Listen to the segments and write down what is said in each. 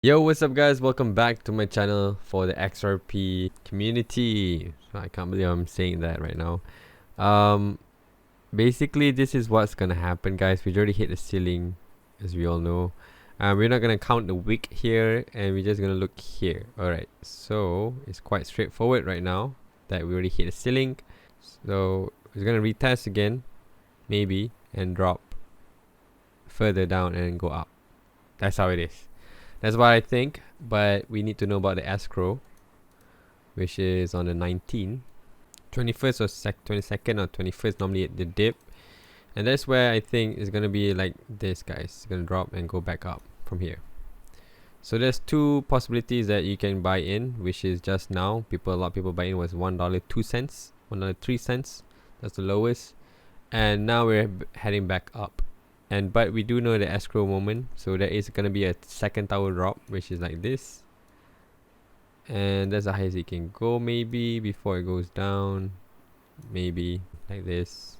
Yo, what's up guys? Welcome back to my channel for the XRP community. I can't believe I'm saying that right now. Basically this is what's gonna happen, guys. We already hit the ceiling, as we all know. We're not gonna count the wick here, and we're just gonna look here. Alright, so it's quite straightforward right now that we already hit the ceiling. So we're gonna retest again, maybe, and drop further down and go up. That's how it is. That's what I think, but we need to know about the escrow, which is on the 19th, 21st or 22nd or 21st, normally at the dip. And that's where I think it's going to be like this, guys. It's going to drop and go back up from here. So there's two possibilities that you can buy in, which is just now. A lot of people buy in was $1.02, $1.03. That's the lowest. And now we're heading back up. But we do know the escrow moment, so there is gonna be a second tower drop, which is like this, and that's the highest it can go, maybe before it goes down, maybe like this,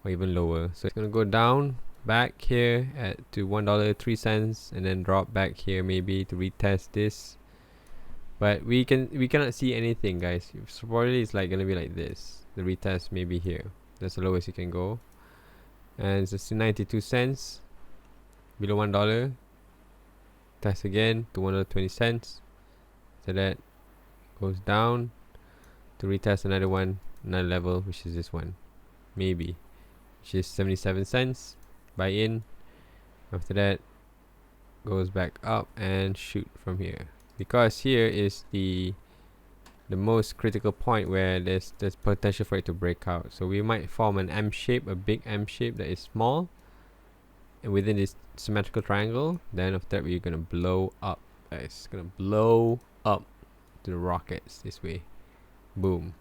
or even lower. So it's gonna go down back here to $1.03, and then drop back here maybe to retest this. But we cannot see anything, guys. So probably it's like gonna be like this. The retest maybe here. That's the lowest it can go. And it's 92 cents, below $1. Test again to $1.20. So that goes down to retest another level, which is this one, maybe, which is 77 cents. Buy in. After that, goes back up and shoot from here, because here is the most critical point where there's potential for it to break out. So we might form an M shape, a big M shape that is small, and within this symmetrical triangle, then after that we're gonna blow up, guys. It's gonna blow up to the rockets this way. Boom.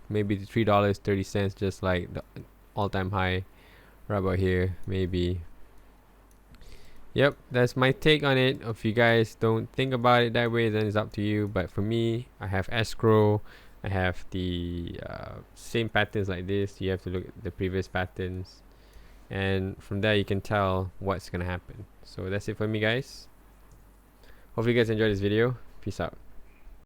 Maybe to $3.30, just like the all-time high right about here, maybe. Yep, that's my take on it. If you guys don't think about it that way, then it's up to you. But for me, I have escrow. I have the same patterns like this. You have to look at the previous patterns, and from there you can tell what's gonna happen. So that's it for me, guys. Hopefully you guys enjoyed this video. Peace out.